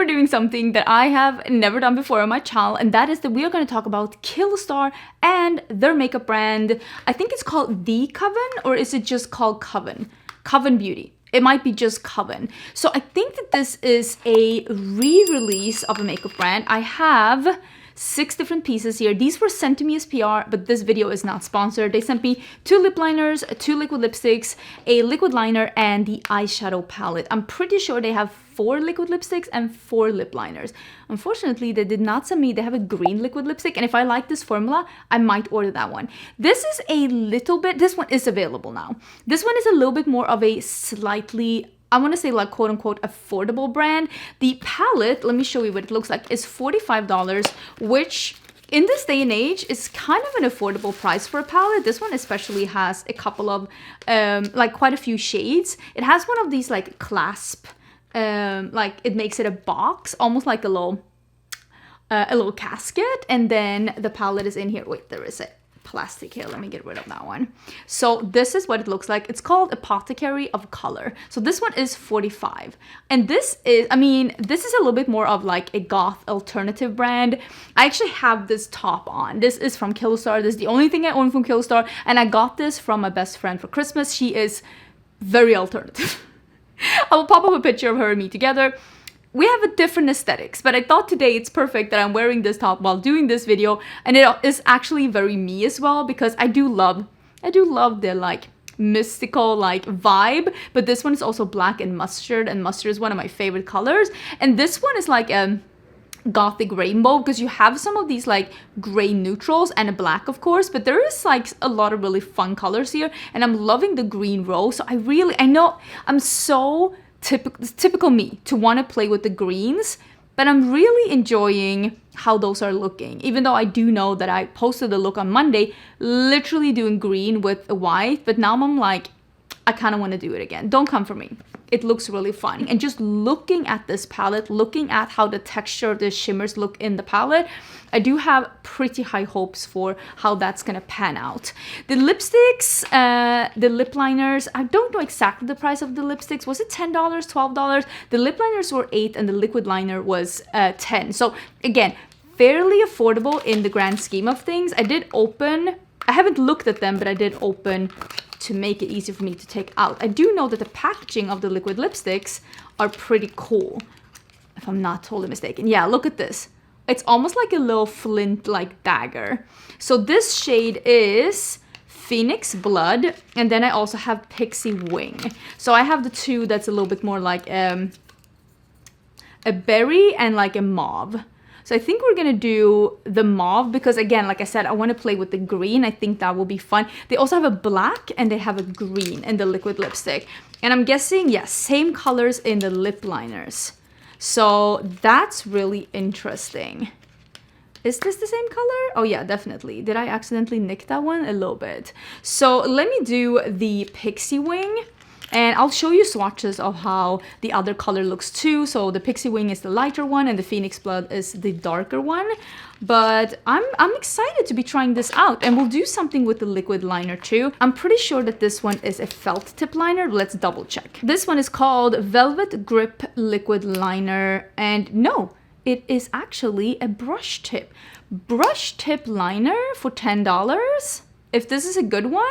we're doing something that I have never done before on my channel, and that is that we are going to talk about Killstar and their makeup brand. I think it's called The Coven, or is it just called Coven? Coven Beauty. It might be just Coven. So I think that this is a re-release of a makeup brand. I have 6 different pieces here. These were sent to me as PR, but this video is not sponsored. They sent me 2 lip liners, 2 liquid lipsticks, a liquid liner, and the eyeshadow palette. I'm pretty sure they have 4 liquid lipsticks and 4 lip liners. Unfortunately, they did not send me, they have a green liquid lipstick, and if I like this formula, I might order that one. This is a little bit, this one is available now. This one is a little bit more of a slightly, I want to say like quote unquote affordable brand. The palette, let me show you what it looks like, is $45, which in this day and age is kind of an affordable price for a palette. This one especially has a couple of, like quite a few shades. It has one of these like clasp, like it makes it a box, almost like a little casket, and then the palette is in here. Wait, there is a plastic here. Let me get rid of that one. So this is what it looks like. It's called Apothecary of Color. So this one is $45, and this is, I mean, this is a little bit more of like a goth alternative brand. I actually have this top on. This is from Killstar. This is the only thing I own from Killstar, and I got this from my best friend for Christmas. She is very alternative. I will pop up a picture of her and me together. We have a different aesthetics, but I thought today it's perfect that I'm wearing this top while doing this video, and it is actually very me as well, because I do love the like mystical like vibe, but this one is also black and mustard is one of my favorite colors, and this one is like a gothic rainbow, because you have some of these like gray neutrals and a black, of course, but there is like a lot of really fun colors here, and I'm loving the green rose. So I know I'm so typical me to want to play with the greens, but I'm really enjoying how those are looking, even though I do know that I posted a look on Monday literally doing green with a white, but now I'm like, I kind of want to do it again. Don't come for me. It looks really fun. And just looking at this palette, looking at how the texture, the shimmers look in the palette, I do have pretty high hopes for how that's going to pan out. The lipsticks, the lip liners, I don't know exactly the price of the lipsticks. Was it $10, $12? The lip liners were $8 and the liquid liner was $10. So again, fairly affordable in the grand scheme of things. I haven't looked at them, but I did open to make it easy for me to take out. I do know that the packaging of the liquid lipsticks are pretty cool, if I'm not totally mistaken. Yeah, look at this. It's almost like a little flint-like dagger. So this shade is Phoenix Blood, and then I also have Pixie Wing. So I have the two that's a little bit more like a berry and like a mauve. So I think we're gonna do the mauve because, again, like I said, I want to play with the green. I think that will be fun. They also have a black and they have a green in the liquid lipstick. And I'm guessing, yes, same colors in the lip liners. So that's really interesting. Is this the same color? Oh yeah, definitely. Did I accidentally nick that one? A little bit. So let me do the Pixie Wing. And I'll show you swatches of how the other color looks too. So the Pixie Wing is the lighter one and the Phoenix Blood is the darker one. But I'm excited to be trying this out, and we'll do something with the liquid liner too. I'm pretty sure that this one is a felt tip liner. Let's double check. This one is called Velvet Grip Liquid Liner, and no, it is actually a brush tip. Brush tip liner for $10. If this is a good one,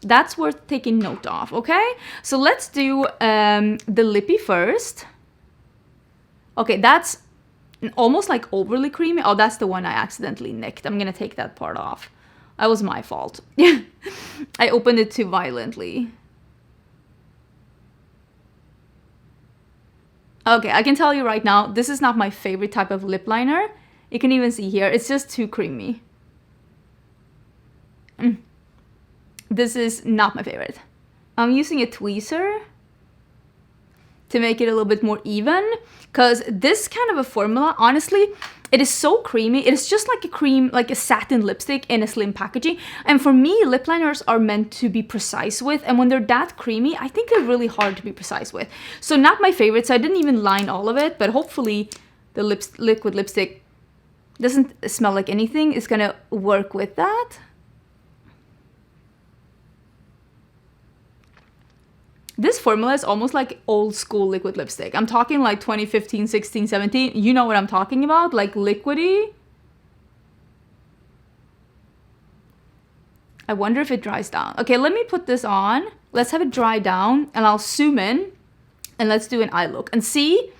that's worth taking note of, okay? So let's do the lippy first. Okay, that's almost like overly creamy. Oh, that's the one I accidentally nicked. I'm gonna take that part off. That was my fault. I opened it too violently. Okay, I can tell you right now, this is not my favorite type of lip liner. You can even see here, it's just too creamy. This is not my favorite. I'm using a tweezer to make it a little bit more even, because this kind of a formula, honestly, it is so creamy. It is just like a cream, like a satin lipstick in a slim packaging. And for me, lip liners are meant to be precise with, and when they're that creamy, I think they're really hard to be precise with. So not my favorite, so I didn't even line all of it, but hopefully the liquid lipstick doesn't smell like anything. It's gonna work with that. This formula is almost like old school liquid lipstick. I'm talking like 2015, 16, 17. You know what I'm talking about? Like liquidy. I wonder if it dries down. Okay, let me put this on. Let's have it dry down and I'll zoom in and let's do an eye look and see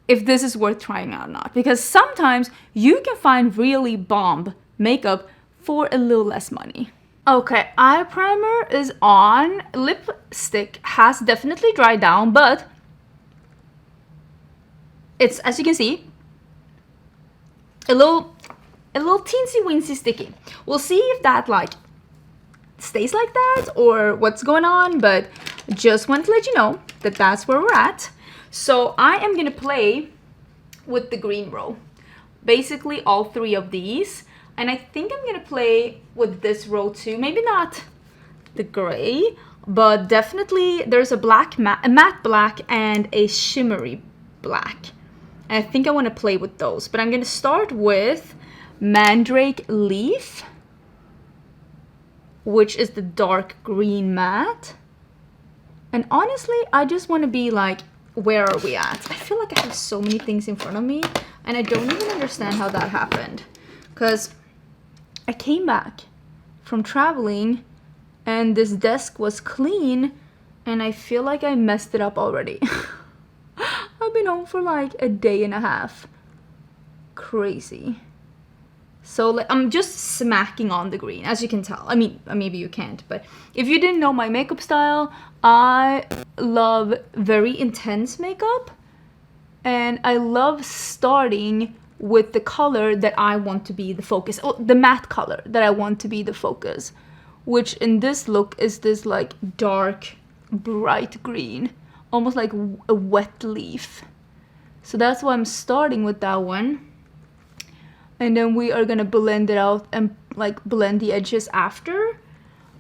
if this is worth trying out or not. Because sometimes you can find really bomb makeup for a little less money. Okay, eye primer is on. Lipstick has definitely dried down, but it's, as you can see, a little teensy weensy sticky. We'll see if that like stays like that or what's going on, but just want to let you know that that's where we're at. So I am gonna play with the green row, basically all three of these, and I think I'm gonna play with this row too. Maybe not the gray, but definitely there's a black a matte black and a shimmery black, and I think I want to play with those. But I'm gonna start with Mandrake Leaf, which is the dark green matte. And honestly, I just want to be like, where are we at? I feel like I have so many things in front of me and I don't even understand how that happened. Because I came back from traveling and this desk was clean and I feel like I messed it up already. I've been home for like a day and a half. Crazy. So like, I'm just smacking on the green, as you can tell. I mean, maybe you can't, but if you didn't know my makeup style, I love very intense makeup. And I love starting with the color that I want to be the focus. Oh, the matte color that I want to be the focus. Which in this look is this like dark, bright green. Almost like a wet leaf. So that's why I'm starting with that one. And then we are gonna blend it out and like blend the edges after.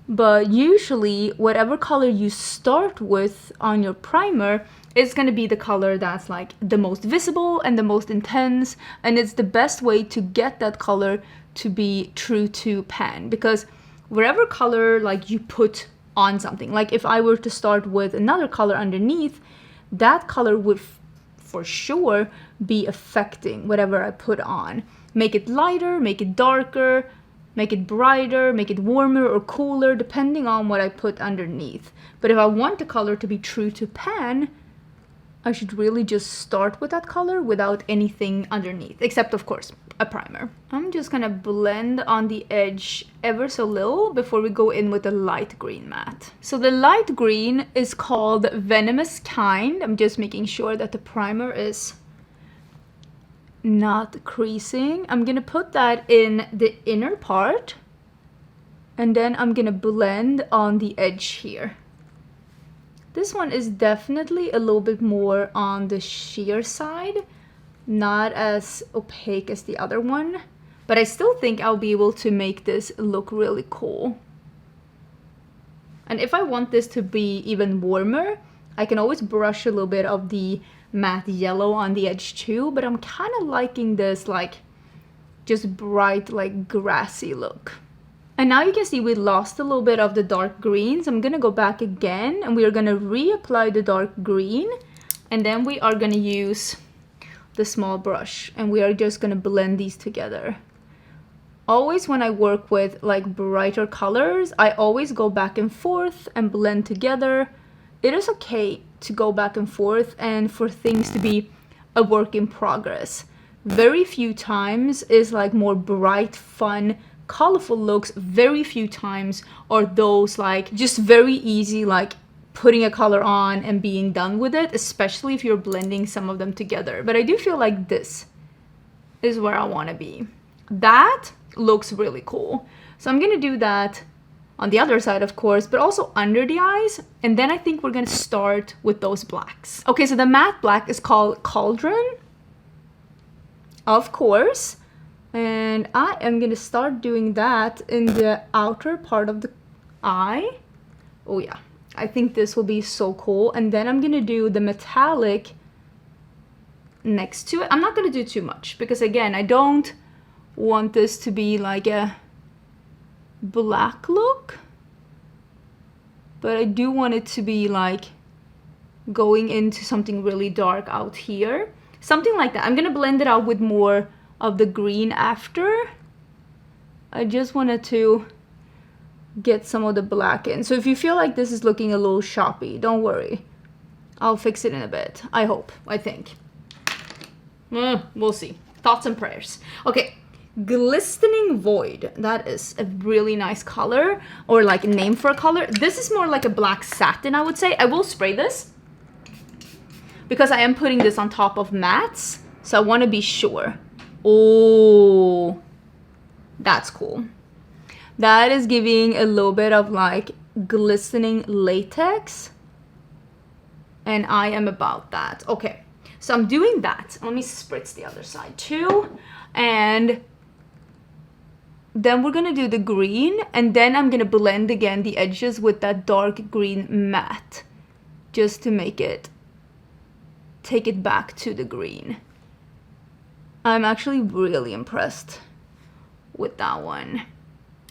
But usually whatever color you start with on your primer is gonna be the color that's like the most visible and the most intense, and it's the best way to get that color to be true to pan, because whatever color like you put on something, like if I were to start with another color underneath, that color would for sure be affecting whatever I put on. Make it lighter, make it darker, make it brighter, make it warmer or cooler, depending on what I put underneath. But if I want the color to be true to pan, I should really just start with that color without anything underneath, except of course, a primer. I'm just gonna blend on the edge ever so little before we go in with the light green matte. So the light green is called Venomous Kind. I'm just making sure that the primer is not creasing. I'm gonna put that in the inner part and then I'm gonna blend on the edge here. This one is definitely a little bit more on the sheer side, not as opaque as the other one, but I still think I'll be able to make this look really cool. And if I want this to be even warmer, I can always brush a little bit of the matte yellow on the edge too, but I'm kind of liking this like just bright like grassy look. And now you can see we lost a little bit of the dark green, so I'm gonna go back again and we are gonna reapply the dark green, and then we are gonna use the small brush and we are just gonna blend these together. Always when I work with like brighter colors, I always go back and forth and blend together. It is okay to go back and forth and for things to be a work in progress. Very few times is like more bright, fun, colorful looks. Very few times are those like just very easy, like putting a color on and being done with it, especially if you're blending some of them together. But I do feel like this is where I want to be. That looks really cool. So I'm gonna do that on the other side, of course, but also under the eyes. And then I think we're gonna start with those blacks. Okay, so the matte black is called Cauldron, of course. And I am gonna start doing that in the outer part of the eye. Oh yeah, I think this will be so cool. And then I'm gonna do the metallic next to it. I'm not gonna do too much because again, I don't want this to be like a black look, but I do want it to be like going into something really dark out here. Something like that. I'm gonna blend it out with more of the green after. I just wanted to get some of the black in. So if you feel like this is looking a little choppy, don't worry. I'll fix it in a bit. I hope. I think. We'll see. Thoughts and prayers. Okay. Glistening Void. That is a really nice color, or like a name for a color. This is more like a black satin, I would say. I will spray this because I am putting this on top of mattes, so I want to be sure. Oh, that's cool. That is giving a little bit of like glistening latex, and I am about that. Okay, so I'm doing that. Let me spritz the other side too, and then we're gonna do the green, and then I'm gonna blend again the edges with that dark green matte, just to make it, take it back to the green. I'm actually really impressed with that one.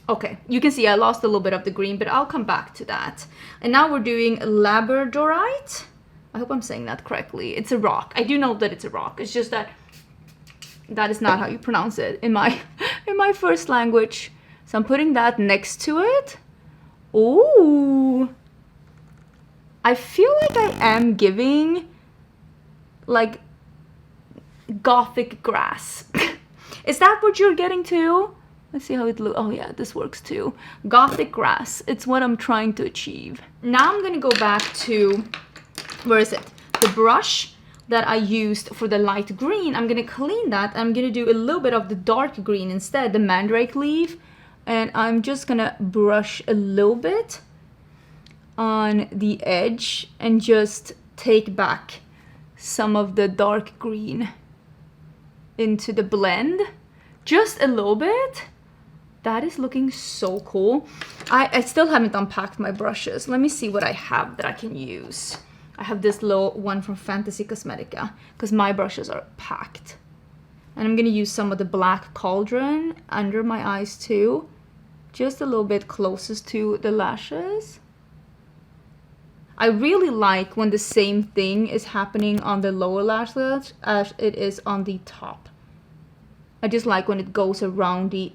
Okay, you can see I lost a little bit of the green, but I'll come back to that. And now we're doing labradorite. I hope I'm saying that correctly. It's a rock. I do know that it's a rock. It's just that that is not how you pronounce it in my first language. So I'm putting that next to it. Ooh. I feel like I am giving like gothic grass. Is that what you're getting to? Let's see how it looks. Oh yeah, this works too. Gothic grass. It's what I'm trying to achieve. Now I'm gonna go back to, where is it? The brush that I used for the light green. I'm gonna clean that. I'm gonna do a little bit of the dark green instead, the mandrake leaf. And I'm just gonna brush a little bit on the edge and just take back some of the dark green into the blend. Just a little bit. That is looking so cool. I still haven't unpacked my brushes. Let me see what I have that I can use. I have this little one from Fantasy Cosmetica because my brushes are packed. And I'm gonna use some of the black cauldron under my eyes too. Just a little bit closest to the lashes. I really like when the same thing is happening on the lower lashes as it is on the top. I just like when it goes around the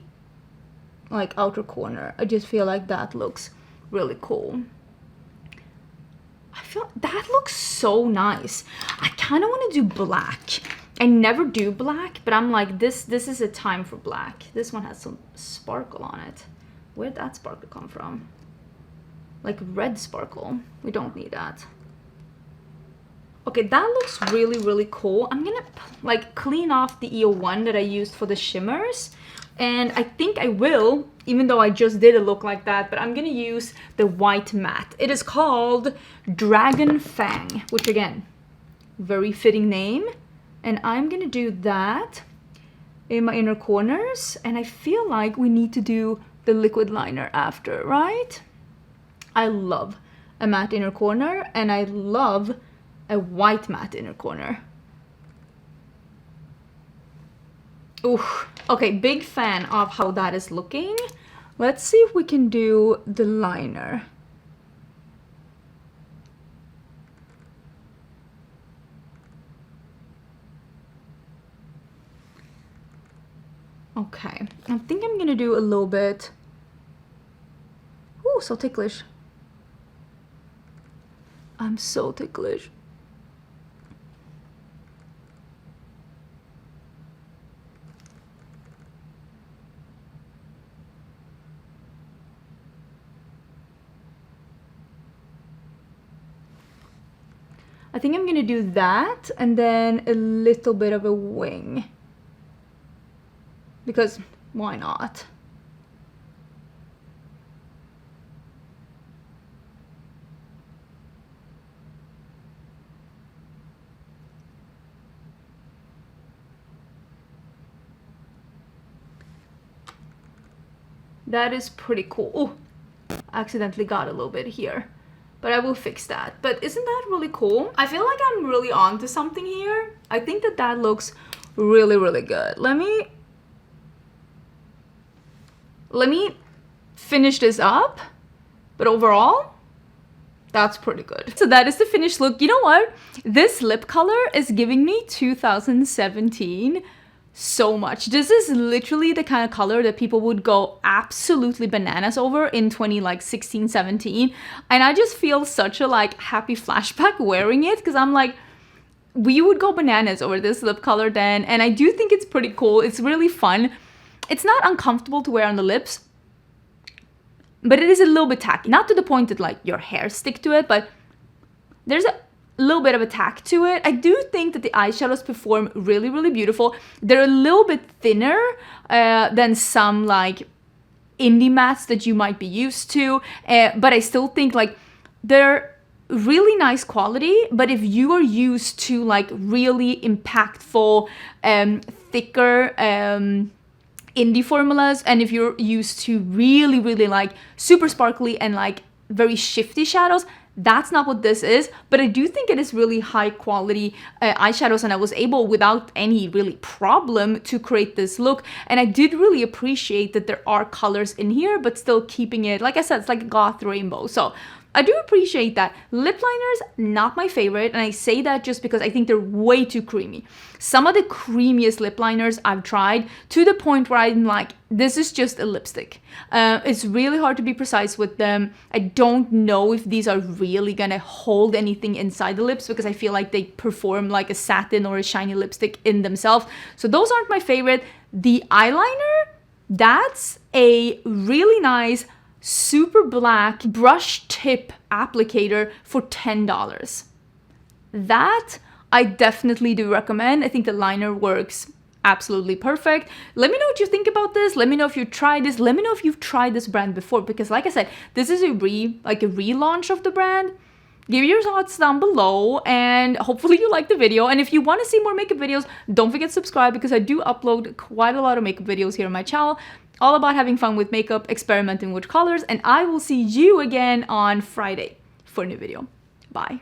like outer corner. I just feel like that looks really cool. I feel that looks so nice. I kind of want to do black. I never do black, but I'm like, this is a time for black. This one has some sparkle on it. Where'd that sparkle come from? Like red sparkle. We don't need that. Okay, that looks really, really cool. I'm gonna like clean off the EO1 that I used for the shimmers. And I think I will, even though I just did a look like that, but I'm gonna use the white matte. It is called Dragon Fang, which again, very fitting name. And I'm gonna do that in my inner corners. And I feel like we need to do the liquid liner after, right? I love a matte inner corner, and I love a white matte inner corner. Ooh, okay, big fan of how that is looking. Let's see if we can do the liner. Okay, I think I'm gonna do a little bit. Ooh, so ticklish. I'm so ticklish. I think I'm gonna do that and then a little bit of a wing. Because why not? That is pretty cool. Oh, accidentally got a little bit here. But I will fix that. But isn't that really cool? I feel like I'm really on to something here. I think that that looks really, really good. Let me finish this up. But overall, That's pretty good. So that is the finished look. You know what? This lip color is giving me 2017 so much. This is literally the kind of color that people would go absolutely bananas over in 2016, 17. And I just feel such a like happy flashback wearing it, because I'm like, we would go bananas over this lip color then. And I do think it's pretty cool. It's really fun. It's not uncomfortable to wear on the lips, but it is a little bit tacky. Not to the point that like your hair stick to it, but there's a little bit of a tack to it. I do think that the eyeshadows perform really, really beautiful. They're a little bit thinner than some like indie mattes that you might be used to, but I still think like they're really nice quality. But if you are used to like really impactful, thicker indie formulas, and if you're used to really, really like super sparkly and like very shifty shadows, that's not what this is. But I do think it is really high quality eyeshadows, and I was able without any really problem to create this look. And I did really appreciate that there are colors in here, but still keeping it, like I said, it's like a goth rainbow. So I do appreciate that. Lip liners, not my favorite, and I say that just because I think they're way too creamy. Some of the creamiest lip liners I've tried, to the point where I'm like, this is just a lipstick. It's really hard to be precise with them. I don't know if these are really gonna hold anything inside the lips, because I feel like they perform like a satin or a shiny lipstick in themselves. So those aren't my favorite. The eyeliner, that's a really nice super black brush tip applicator for $10. That I definitely do recommend. I think the liner works absolutely perfect. Let me know what you think about this. Let me know if you tried this. Let me know if you've tried this brand before, because like I said, this is a relaunch of the brand. Give your thoughts down below, and hopefully you like the video. And if you want to see more makeup videos, don't forget to subscribe, because I do upload quite a lot of makeup videos here on my channel, all about having fun with makeup, experimenting with colors. And I will see you again on Friday for a new video. Bye.